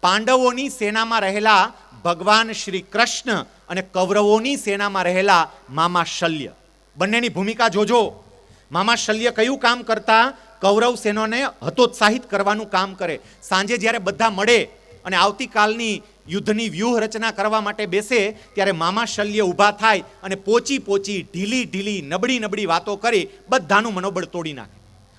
પાંડવોની સેનામાં રહેલા ભગવાન શ્રી કૃષ્ણ અને કૌરવોની સેનામાં રહેલા મામા શલ્ય. બંનેની ભૂમિકા જોજો. મામા શલ્ય કયું કામ કરતા? કૌરવ સેનાને હતોત્સાહિત કરવાનું કામ કરે. સાંજે જ્યારે બધા મળે અને આવતીકાલની યુદ્ધની વ્યૂહ રચના કરવા માટે બેસે ત્યારે મામા શલ્ય ઊભા થાય અને પોચી ઢીલી નબળી વાતો કરી બધાનું મનોબળ તોડી નાખે.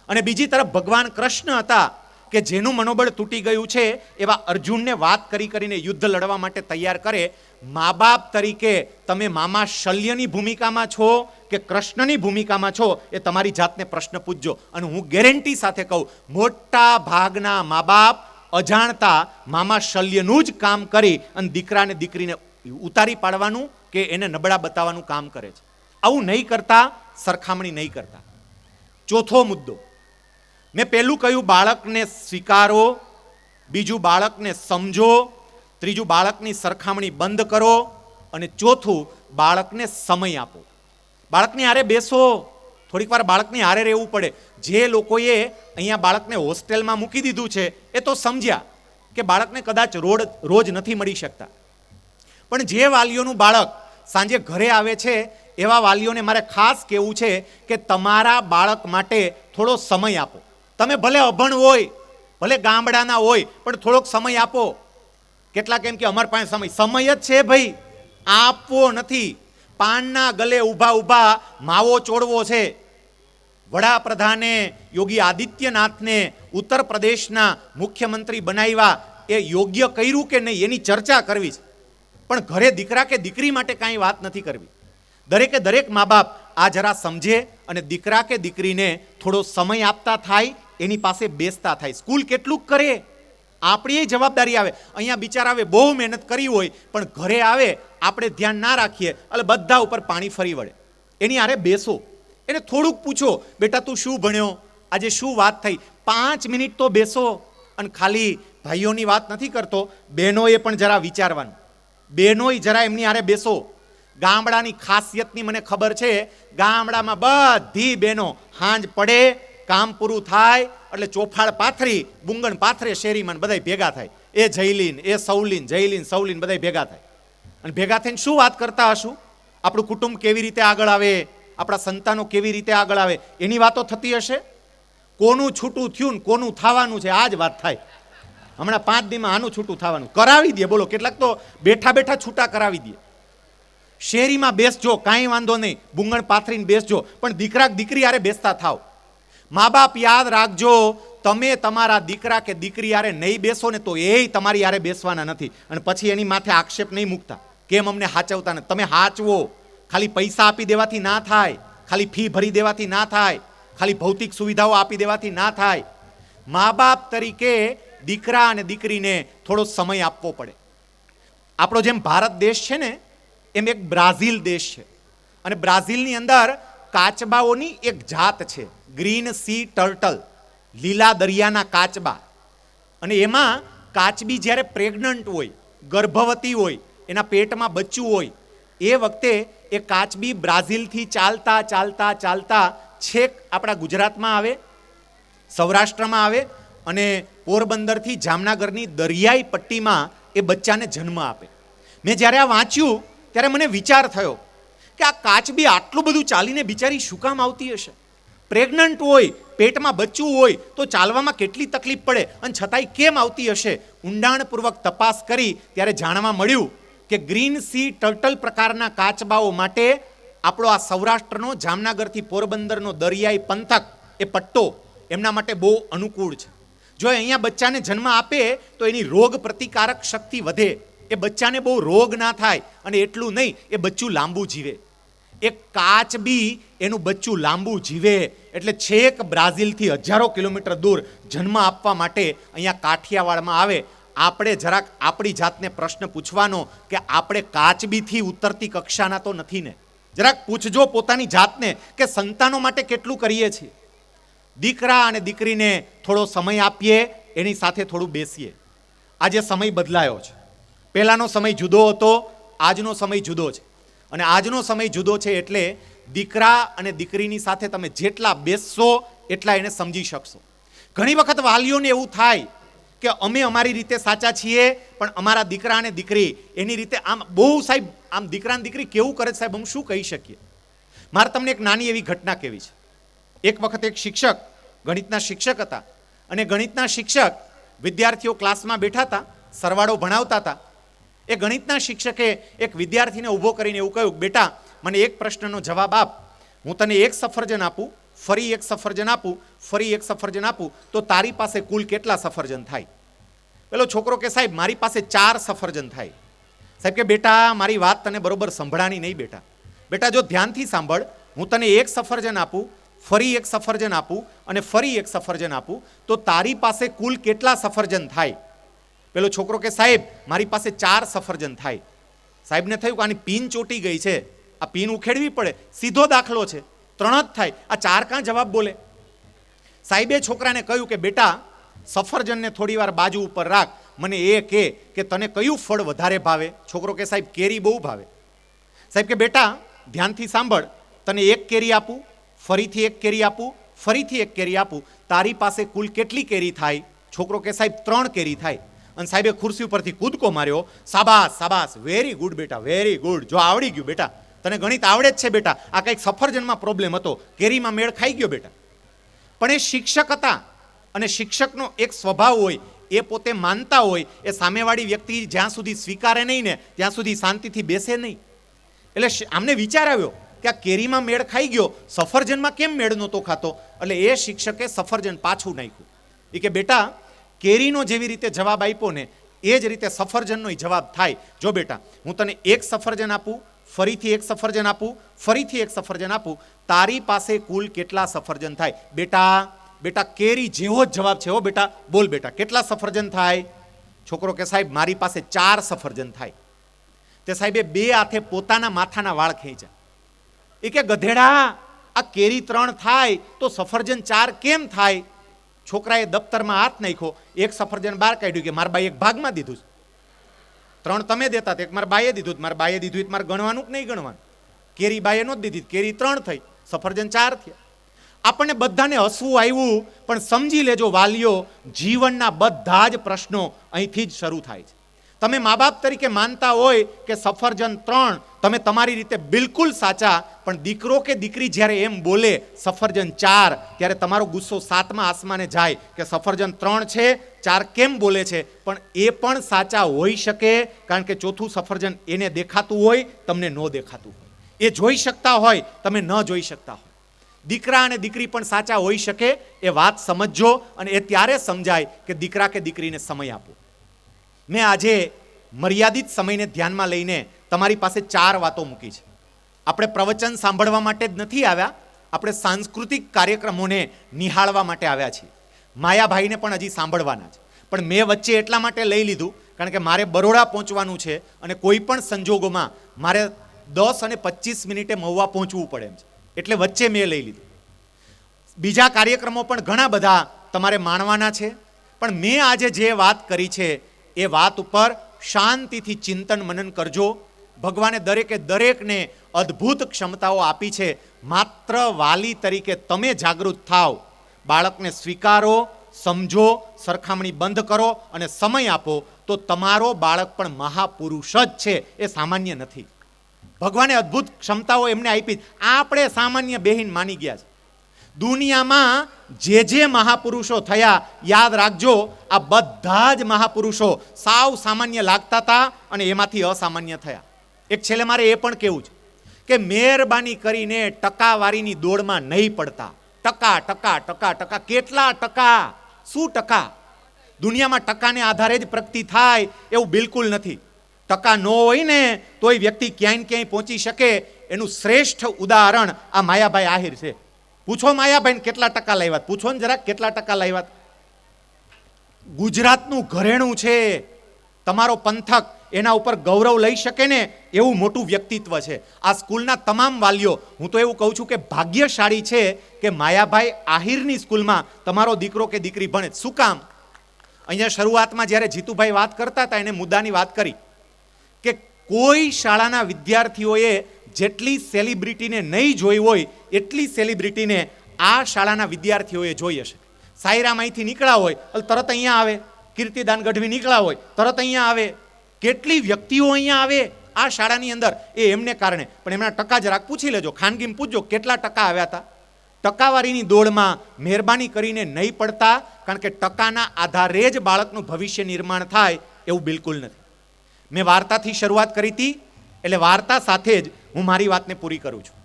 અને બીજી તરફ ભગવાન કૃષ્ણ હતા કે જેનું મનોબળ તૂટી ગયું છે એવા અર્જુનને વાત કરીને યુદ્ધ લડવા માટે તૈયાર કરે. મા બાપ તરીકે તમે મામા શલ્યની ભૂમિકામાં છો કે કૃષ્ણની ભૂમિકામાં છો એ તમારી જાતને પ્રશ્ન પૂછજો. અને હું ગેરંટી સાથે કહું, મોટા ભાગના મા બાપ અજાણતા મામા શલ્યનું જ કામ કરી અને દીકરાને દીકરીને ઉતારી પાડવાનું કે એને નબળા બતાવવાનું કામ કરે છે. આવું નહીં કરતા, સરખામણી નહીં કરતા. ચોથો મુદ્દો, મેં પહેલું કહ્યું બાળકને સ્વીકારો, બીજું બાળકને સમજો, ત્રીજું બાળકની સરખામણી બંધ કરો અને ચોથું બાળકને સમય આપો. બાળકની હારે બેસો, થોડીક વાર બાળકની હારે રહેવું પડે. જે લોકોએ અહીંયા બાળકને હોસ્ટેલમાં મૂકી દીધું છે એ તો સમજ્યા કે બાળકને કદાચ રોજ નથી મળી શકતા, પણ જે વાલીઓનું બાળક સાંજે ઘરે આવે છે એવા વાલીઓને મારે ખાસ કહેવું છે કે તમારા બાળક માટે થોડો સમય આપો. તમે ભલે અભણ હોય, ભલે ગામડાના હોય, પણ થોડોક સમય આપો. કેટલાક એમ કે અમારી પાસે સમય જ છે ભાઈ, આપવો નથી. પાનના ગલે ઊભા માવો ચોડવો છે. વડાપ્રધાને યોગી આદિત્યનાથને ઉત્તર પ્રદેશના મુખ્યમંત્રી બનાવ્યા, એ યોગ્ય કર્યું કે નહીં એની ચર્ચા કરવી છે, પણ ઘરે દીકરા કે દીકરી માટે કાંઈ વાત નથી કરવી. દરેક મા બાપ આ જરા સમજે અને દીકરા કે દીકરીને થોડો સમય આપતા થાય, એની પાસે બેસતા થાય. સ્કૂલ કેટલું કરે, આપણી જવાબદારી આવે. અહીંયા બિચારા આવે બહુ મહેનત કરી હોય પણ ઘરે આવે આપણે ધ્યાન ના રાખીએ એટલે બધા ઉપર પાણી ફરી વળે. એની હારે બેસો, એને થોડુંક પૂછો, બેટા તું શું ભણ્યો, આજે શું વાત થઈ, 5 મિનિટ તો બેસો. અને ખાલી ભાઈઓની વાત નથી કરતો, બહેનોએ પણ જરા વિચારવાનું. બહેનોય જરા એમની હારે બેસો. ગામડાની ખાસિયતની મને ખબર છે, ગામડામાં બધી બહેનો હાંજ પડે, કામ પૂરું થાય એટલે ચોફાળ પાથરી, બુંગણ પાથરે શેરીમાં બધા ભેગા થાય. એ જયલીન, એ સૌલીન, જયલીન સૌલીન બધા ભેગા થાય. અને ભેગા થઈને શું વાત કરતા હશું? આપણું કુટુંબ કેવી રીતે આગળ આવે, આપણા સંતાનો કેવી રીતે આગળ આવે, એની વાતો થતી હશે. કોનું છૂટું થયું ને કોનું થવાનું છે આ જ વાત થાય. હમણાં 5 દીમાં આનું છૂટું થવાનું કરાવી દે. બોલો, કેટલાક તો બેઠા છૂટા કરાવી દે. શેરીમાં બેસજો, કાંઈ વાંધો નહીં, બુંગણ પાથરીને બેસજો, પણ દીકરા દીકરી હારે બેસતા થાવ. મા બાપ યાદ રાખજો, તમે તમારા દીકરા કે દીકરી હારે નહીં બેસો ને તો એ તમારી હારે બેસવાના નથી. અને પછી એની માથે આક્ષેપ નહીં મૂકતા, કેમ અમને હાચવતા નથી. તમે હાચવો. ખાલી પૈસા આપી દેવાથી ના થાય, ખાલી ફી ભરી દેવાથી ના થાય, ખાલી ભૌતિક સુવિધાઓ આપી દેવાથી ના થાય. મા બાપ તરીકે દીકરા અને દીકરીને થોડો સમય આપવો પડે. આપણો જેમ ભારત દેશ છે ને એમ એક બ્રાઝિલ દેશ છે, અને બ્રાઝિલની અંદર કાચબાઓની એક જાત છે, ગ્રીન સી ટર્ટલ, લીલા દરિયાના કાચબા. અને એમાં કાચબી જ્યારે પ્રેગ્નન્ટ હોય, ગર્ભવતી હોય, એના પેટમાં બચ્ચું હોય, એ વખતે એ કાચબી બ્રાઝિલથી ચાલતા છેક આપણા ગુજરાતમાં આવે, સૌરાષ્ટ્રમાં આવે અને પોરબંદરથી જામનગરની દરિયાઈ પટ્ટીમાં એ બચ્ચાને જન્મ આપે. મેં જ્યારે આ વાંચ્યું ત્યારે મને વિચાર થયો કે આ કાચબી આટલું બધું ચાલીને બિચારી શું કામ આવતી હશે? પ્રેગ્નન્ટ હોય, પેટમાં બચ્ચું હોય તો ચાલવામાં કેટલી તકલીફ પડે, અને છતાંય કેમ આવતી હશે? ઊંડાણપૂર્વક તપાસ કરી ત્યારે જાણવા મળ્યું કે ગ્રીન સી ટર્ટલ પ્રકારના કાચબાઓ માટે આપણો આ સૌરાષ્ટ્રનો જામનગરથી પોરબંદરનો દરિયાઈ પંથક, એ પટ્ટો એમના માટે બહુ અનુકૂળ છે. જો અહીંયા બચ્ચાને જન્મ આપે તો એની રોગ પ્રતિકારક શક્તિ વધે, એ બચ્ચાને બહુ રોગ ના થાય, અને એટલું નહીં, એ બચ્ચું લાંબુ જીવે. એક કાચબી એનું બચ્ચું લાંબુ જીવે એટલે છેક બ્રાઝિલથી હજારો કિલોમીટર દૂર જન્મ આપવા માટે અહીંયા કાઠિયાવાડમાં આવે. આપણે જરાક આપણી જાતને પ્રશ્ન પૂછવાનો કે આપણે કાચબીથી ઉતરતી કક્ષાના તો નથી ને? જરાક પૂછજો પોતાની જાતને કે સંતાનો માટે કેટલું કરીએ છીએ. દીકરા અને દીકરીને થોડો સમય આપીએ, એની સાથે થોડું બેસીએ. આજે સમય બદલાયો છે. પહેલાંનો સમય જુદો હતો, આજનો સમય જુદો છે. અને આજનો સમય જુદો છે એટલે દીકરા અને દીકરીની સાથે તમે જેટલા બેસશો એટલા એને સમજી શકશો. ઘણી વખત વાલીઓને એવું થાય કે અમે અમારી રીતે સાચા છીએ, પણ અમારા દીકરા અને દીકરી એની રીતે આમ બહુ સાહેબ આમ દીકરા અને દીકરી કેવું કરે સાહેબ, અમે શું કહી શકીએ. મારે તમને એક નાની એવી ઘટના કહેવી છે. એક વખત એક શિક્ષક, ગણિતના શિક્ષક હતા, અને ગણિતના શિક્ષક વિદ્યાર્થીઓ ક્લાસમાં બેઠા હતા, સરવાળો ભણાવતા હતા. એ ગણિતના શિક્ષકે એક વિદ્યાર્થીને ઊભો કરીને એવું કહ્યું, બેટા મને એક પ્રશ્નનો જવાબ આપ, હું તને એક સફરજન આપું, ફરી એક સફરજન આપું, ફરી એક સફરજન આપું, તો તારી પાસે કુલ કેટલા સફરજન થાય? પેલો છોકરો કે સાહેબ મારી પાસે 4 સફરજન થાય. સાહેબ કે બેટા મારી વાત તને બરોબર સંભળાણી નહીં બેટા. બેટા જો ધ્યાનથી સાંભળ, હું તને એક સફરજન આપું, ફરી એક સફરજન આપું અને ફરી એક સફરજન આપું, તો તારી પાસે કુલ કેટલા સફરજન થાય? પેલો છોકરો કે સાહેબ મારી પાસે 4 સફરજન થાય. સાહેબને થયું કે આની પીન ચોટી ગઈ છે, આ પીન ઉખેડવી પડે, સીધો દાખલો છે, 3 જ થાય, આ 4 કાં જવાબ બોલે? સાહેબે છોકરાને કહ્યું કે બેટા સફરજનને થોડી વાર બાજુ ઉપર રાખ, મને એ કે તને કયું ફળ વધારે ભાવે? છોકરો કે સાહેબ કેરી બહુ ભાવે. સાહેબ કે બેટા ધ્યાનથી સાંભળ, તને એક કેરી આપું, ફરીથી એક કેરી આપું, ફરીથી એક કેરી આપું, તારી પાસે કુલ કેટલી કેરી થાય? છોકરો કે સાહેબ 3 કેરી થાય. અને સાહેબે ખુરશી ઉપરથી કૂદકો માર્યો. સાબાસ સાબાસ, વેરી ગુડ બેટા, વેરી ગુડ, જો આવડી ગયું બેટા, તને ગણિત આવડે જ છે બેટા, આ કંઈક સફરજનમાં પ્રોબ્લેમ હતો, કેરીમાં મેળ ખાઈ ગયો બેટા. પણ એ શિક્ષક હતા, અને શિક્ષકનો એક સ્વભાવ હોય, એ પોતે માનતા હોય, એ સામેવાળી વ્યક્તિ જ્યાં સુધી સ્વીકારે નહીં ને ત્યાં સુધી શાંતિથી બેસે નહીં. એટલે આમને વિચાર આવ્યો કે આ કેરીમાં મેળ ખાઈ ગયો, સફરજનમાં કેમ મેળ નહોતો ખાતો? એટલે એ શિક્ષકે સફરજન પાછું નાખ્યું. એ કે બેટા કેરીનો જેવી રીતે જવાબ આપ્યો ને એ જ રીતે સફરજનનો જવાબ થાય. જો બેટા હું તને એક સફરજન આપું, ફરીથી એક સફરજન આપું, ફરીથી એક સફરજન આપું, તારી પાસે કુલ કેટલા સફરજન થાય? બેટા કેરી જેવો જ જવાબ છે હો બેટા, બોલ બેટા કેટલા સફરજન થાય? છોકરો કે સાહેબ મારી પાસે 4 સફરજન થાય. તે સાહેબે 2 હાથે પોતાના માથાના વાળ ખેંચ્યા. એ કે ગધેડા, આ કેરી 3 થાય તો સફરજન 4 કેમ થાય? છોકરાએ દફતરમાં હાથ નાખ્યો, એક સફરજન બહાર કાઢ્યું કે મારા બાઈ એક ભાગમાં દીધું, 3 તમે દેતા, એક મારા બાઈએ દીધું, મારા બાઈએ દીધું મારે ગણવાનું કે નહીં ગણવાનું? કેરી બાઈએ નહોતી દીધી, કેરી 3 થઈ, સફરજન 4 થયા. આપણને બધાને હસવું આવ્યું, પણ સમજી લેજો વાલીઓ, જીવનના બધા જ પ્રશ્નો અહીંથી જ શરૂ થાય છે. તમે મા બાપ તરીકે માનતા હોય કે સફરજન 3, તમે તમારી રીતે બિલકુલ સાચા, પણ દીકરો કે દીકરી જ્યારે એમ બોલે સફરજન 4, ત્યારે તમારો ગુસ્સો 7મા આસમાને જાય કે સફરજન 3 છે, 4 કેમ બોલે છે? પણ એ પણ સાચા હોઈ શકે, કારણ કે ચોથું સફરજન એને દેખાતું હોય, તમને ન દેખાતું હોય. એ જોઈ શકતા હોય, તમે ન જોઈ શકતા હોય. દીકરા અને દીકરી પણ સાચા હોઈ શકે, એ વાત સમજજો, અને એ ત્યારે સમજાય કે દીકરા કે દીકરીને સમય આપો. મેં આજે મર્યાદિત સમયને ધ્યાનમાં લઈને તમારી પાસે 4 વાતો મૂકી છે. આપણે પ્રવચન સાંભળવા માટે જ નથી આવ્યા, આપણે સાંસ્કૃતિક કાર્યક્રમોને નિહાળવા માટે આવ્યા છીએ. માયાભાઈને પણ હજી સાંભળવાના છે, પણ મેં વચ્ચે એટલા માટે લઈ લીધું કારણ કે મારે બરોડા પહોંચવાનું છે, અને કોઈ પણ સંજોગોમાં મારે 10 અને 25 મિનિટે મહુવા પહોંચવું પડે એમ છે, એટલે વચ્ચે મેં લઈ લીધું. બીજા કાર્યક્રમો પણ ઘણા બધા તમારે માણવાના છે, પણ મેં આજે જે વાત કરી છે એ વાત ઉપર શાંતિથી ચિંતન મનન કરજો. ભગવાને દરેકને અદ્ભુત ક્ષમતાઓ આપી છે, માત્ર વાલી તરીકે તમે જાગૃત થાવ, બાળકને સ્વીકારો, સમજો, સરખામણી બંધ કરો અને સમય આપો, તો તમારો બાળક પણ મહાપુરુષ જ છે, એ સામાન્ય નથી. ભગવાને અદ્ભુત ક્ષમતાઓ એમને આપી, આપણે સામાન્ય બેહીન માની ગયા છે. દુનિયામાં જે મહાપુરુષો થયા, યાદ રાખજો, આ બધા જ મહાપુરુષો સાવ સામાન્ય લાગતા હતા અને એમાંથી અસામાન્ય થયા. એક છેલ્લે મારે એ પણ કહેવું છે કે મહેરબાની કરીને ટકાવારીની દોડમાં નહીં પડતા. ટકા કેટલા ટકા? શું ટકા? દુનિયામાં ટકાને આધારે જ પ્રગતિ થાય એવું બિલકુલ નથી. ટકા ન હોય ને તોય વ્યક્તિ ક્યાંય પહોંચી શકે, એનું શ્રેષ્ઠ ઉદાહરણ આ માયાભાઈ આહિર છે. પૂછો માયાભાઈને કેટલા ટકા લાવ્યા, પૂછો ને જરાક કેટલા ટકા લાવ્યા. ગુજરાતનું ઘરેણું છે, તમારો પંથક એના ઉપર ગૌરવ લઈ શકે ને એવું મોટું વ્યક્તિત્વ છે. આ સ્કૂલના તમામ વાલીઓ, હું તો એવું કહું છું કે ભાગ્યશાળી છે કે માયાભાઈ આહિરની સ્કૂલમાં તમારો દીકરો કે દીકરી ભણે. શું કામ? અહીંયા શરૂઆતમાં જ્યારે જીતુભાઈ વાત કરતા હતા, એને મુદ્દાની વાત કરી કે કોઈ શાળાના વિદ્યાર્થીઓએ જેટલી સેલિબ્રિટીને નહીં જોઈ હોય એટલી સેલિબ્રિટીને આ શાળાના વિદ્યાર્થીઓએ જોઈ હશે. સાયરામ અહીંથી નીકળ્યા હોય એટલે તરત અહીંયા આવે, કીર્તિદાન ગઢવી નીકળ્યા હોય તરત અહીંયા આવે, કેટલી વ્યક્તિઓ અહીંયા આવે આ શાળાની અંદર એ એમને કારણે. પણ એમના ટકા જરાક પૂછી લેજો, ખાનગીમાં પૂછજો કેટલા ટકા આવ્યા હતા. ટકાવારીની દોડમાં મહેરબાની કરીને નહીં પડતા, કારણ કે ટકાના આધારે જ બાળકનું ભવિષ્ય નિર્માણ થાય એવું બિલકુલ નથી. મેં વાર્તાથી શરૂઆત કરી હતી, એટલે વાર્તા સાથે જ હું મારી વાતને પૂરી કરું છું.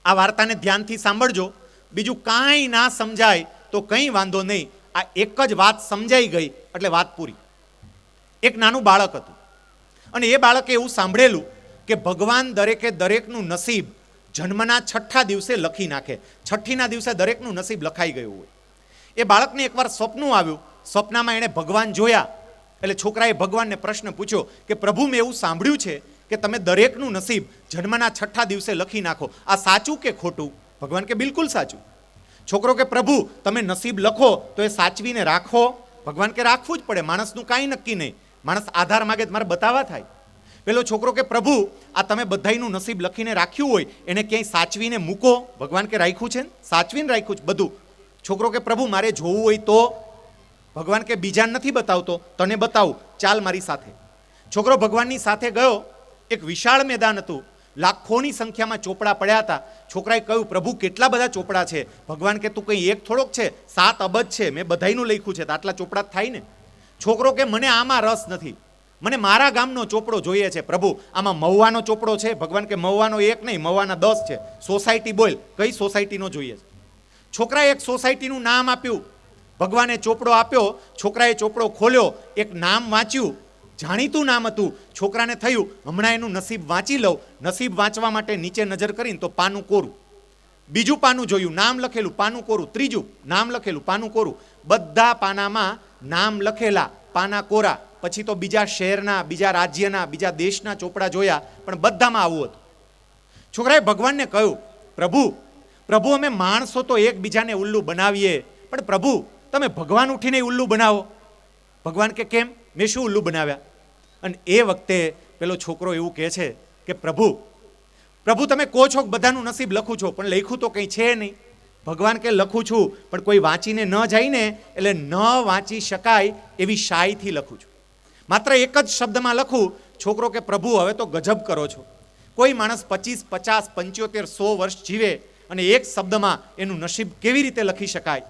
આ વાર્તાને ધ્યાનથી સાંભળજો, બીજું કાંઈ ના સમજાય તો કંઈ વાંધો નહીં. આ એક જ વાત સમજાઈ ગઈ એટલે વાત પૂરી. એક નાનું બાળક હતું અને એ બાળકે એવું સાંભળેલું કે ભગવાન દરેકે દરેકનું નસીબ જન્મના 6ઠ્ઠા દિવસે લખી નાખે. 6ઠ્ઠીના દિવસે દરેકનું નસીબ લખાઈ ગયું હોય. એ બાળકને એકવાર સ્વપ્ન આવ્યું. સ્વપ્નમાં એણે ભગવાન જોયા. એટલે છોકરાએ ભગવાનને પ્રશ્ન પૂછ્યો કે પ્રભુ, મેં એવું સાંભળ્યું છે કે તમે દરેકનું નસીબ જન્મના 6ઠ્ઠા દિવસે લખી નાખો, આ સાચું કે ખોટું? ભગવાન કે બિલકુલ સાચું. છોકરો કે પ્રભુ, તમે નસીબ લખો તો એ સાચવીને રાખો? ભગવાન કે રાખવું જ પડે, માણસનું કાંઈ નક્કી નહીં, માણસ આધાર માગે મારે બતાવવા થાય. પેલો છોકરો કે પ્રભુ, આ તમે બધાયનું નસીબ લખીને રાખ્યું હોય એને ક્યાંય સાચવીને મૂકો? ભગવાન કે રાખ્યું છે ને, સાચવીને રાખ્યું છે બધું. છોકરો કે પ્રભુ, મારે જોવું હોય તો? ભગવાન કે બીજાને નથી બતાવતો, તને બતાવું, ચાલ મારી સાથે. છોકરો ભગવાનની સાથે ગયો. એક વિશાળ મેદાન હતું, લાખોની સંખ્યામાં ચોપડા પડ્યા હતા. છોકરાએ કહ્યું, પ્રભુ કેટલા બધા ચોપડા છે? ભગવાન કે તું કંઈ એક થોડોક છે, 7 અબજ છે, મેં બધાયનું લખ્યું છે, તો આટલા ચોપડા થાય ને. છોકરો કે મને આમાં રસ નથી, મને મારા ગામનો ચોપડો જોઈએ છે. પ્રભુ, આમાં મહુવાનો ચોપડો છે? ભગવાન કે મહુવાનો એક નહીં, મહુવાના 10 છે. સોસાયટી બોલ, કઈ સોસાયટીનો જોઈએ છે? છોકરાએ એક સોસાયટીનું નામ આપ્યું. ભગવાને ચોપડો આપ્યો, છોકરાએ ચોપડો ખોલ્યો, એક નામ વાંચ્યું, જાણીતું નામ હતું. છોકરાને થયું હમણાં એનું નસીબ વાંચી લઉં. નસીબ વાંચવા માટે નીચે નજર કરીને તો પાનું કોરું. બીજું પાનું જોયું, નામ લખેલું, પાનું કોરું. ત્રીજું, નામ લખેલું, પાનું કોરું. બધા પાનામાં નામ લખેલા, પાના કોરા. પછી તો બીજા શહેરના, બીજા રાજ્યના, બીજા દેશના ચોપડા જોયા, પણ બધામાં આવું હતું. છોકરાએ ભગવાનને કહ્યું, પ્રભુ અમે માણસો તો એકબીજાને ઉલ્લુ બનાવીએ, પણ પ્રભુ તમે ભગવાન ઉઠીને ઉલ્લુ બનાવો? ભગવાન કે કેમ, મેં શું ઉલ્લુ બનાવ્યા? અને એ વખતે પેલો છોકરો એવું કહે છે કે પ્રભુ તમે કહો છો કે બધાનું નસીબ લખું છો, પણ લખ્યું તો કંઈ છે નહીં. ભગવાન કે લખું છું, પણ કોઈ વાંચીને ન જાય ને, એટલે ન વાંચી શકાય એવી શાહીથી લખું છું, માત્ર એક જ શબ્દમાં લખું. છોકરો કે પ્રભુ હવે તો ગજબ કરો છો, કોઈ માણસ 25, 50, 75, 100 વર્ષ જીવે અને એક શબ્દમાં એનું નસીબ કેવી રીતે લખી શકાય?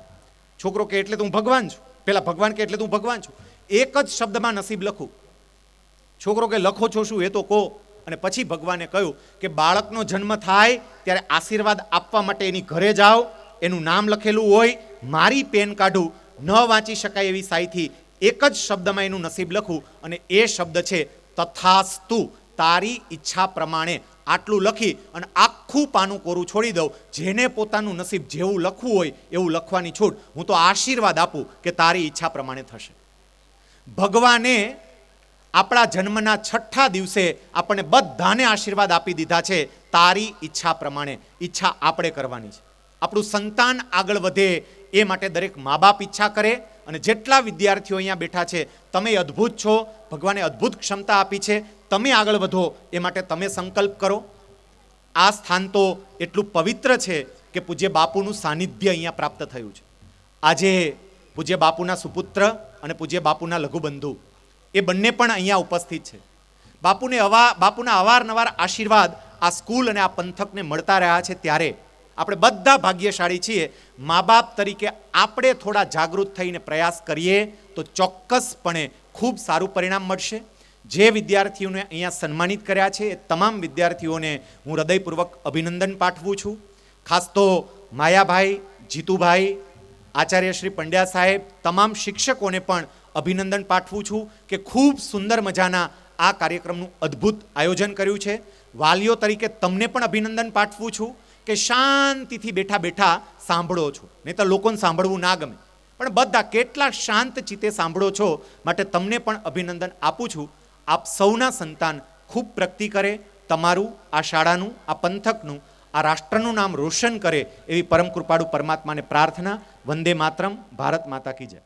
છોકરો કે એટલે તો હું ભગવાન છું. પેલા ભગવાન કે એટલે તો હું ભગવાન છું, એક જ શબ્દમાં નસીબ લખું. છોકરો કે લખો છો શું એ તો કહો. અને પછી ભગવાને કહ્યું કે બાળકનો જન્મ થાય ત્યારે આશીર્વાદ આપવા માટે એની ઘરે જાઓ, એનું નામ લખેલું હોય, મારી પેન કાઢું, ન વાંચી શકાય એવી શાહીથી એક જ શબ્દમાં એનું નસીબ લખું, અને એ શબ્દ છે તથાસ્તુ, તારી ઈચ્છા પ્રમાણે. આટલું લખી અને આખું પાનું કોરું છોડી દઉં. જેને પોતાનું નસીબ જેવું લખવું હોય એવું લખવાની છૂટ. હું તો આશીર્વાદ આપું કે તારી ઈચ્છા પ્રમાણે થશે. ભગવાને આપણા જન્મના 6ઠ્ઠા દિવસે આપણને બધાને આશીર્વાદ આપી દીધા છે, તારી ઈચ્છા પ્રમાણે. ઈચ્છા આપણે કરવાની છે. આપણું સંતાન આગળ વધે એ માટે દરેક મા બાપ ઈચ્છા કરે. અને જેટલા વિદ્યાર્થીઓ અહીંયા બેઠા છે, તમે અદ્ભુત છો, ભગવાને અદ્ભુત ક્ષમતા આપી છે, તમે આગળ વધો એ માટે તમે સંકલ્પ કરો. આ સ્થાન તો એટલું પવિત્ર છે કે પૂજ્ય બાપુનું સાનિધ્ય અહીંયા પ્રાપ્ત થયું છે. આજે પૂજ્ય બાપુના સુપુત્ર અને પૂજ્ય બાપુના લઘુબંધુ એ બંને પણ અહીંયા ઉપસ્થિત છે. બાપુના અવારનવાર આશીર્વાદ આ સ્કૂલ અને આ પંથકને મળતા રહ્યા છે. ત્યારે આપણે બધા ભાગ્યશાળી છીએ. મા બાપ તરીકે આપણે થોડા જાગૃત થઈને પ્રયાસ કરીએ તો ચોક્કસપણે ખૂબ સારું પરિણામ મળશે. જે વિદ્યાર્થીઓને અહીંયા સન્માનિત કર્યા છે એ તમામ વિદ્યાર્થીઓને હું હૃદયપૂર્વક અભિનંદન પાઠવું છું. ખાસ તો માયાભાઈ, જીતુભાઈ, આચાર્ય શ્રી પંડ્યા સાહેબ, તમામ શિક્ષકોને પણ અભિનંદન પાઠવું છું કે ખૂબ સુંદર મજાના આ કાર્યક્રમનું અદ્ભુત આયોજન કર્યું છે. વાલીઓ તરીકે તમને પણ અભિનંદન પાઠવું છું કે શાંતિથી બેઠા બેઠા સાંભળો છો. નહીં તો લોકોને સાંભળવું ના ગમે, પણ બધા કેટલા શાંત ચિત્તે સાંભળો છો, માટે તમને પણ અભિનંદન આપું છું. આપ સૌના સંતાન ખૂબ પ્રગતિ કરે, તમારું, આ શાળાનું, આ પંથકનું, આ રાષ્ટ્રનું નામ રોશન કરે એવી પરમ કૃપાળુ પરમાત્માને પ્રાર્થના. વંદે માતરમ. ભારત માતા કી જય.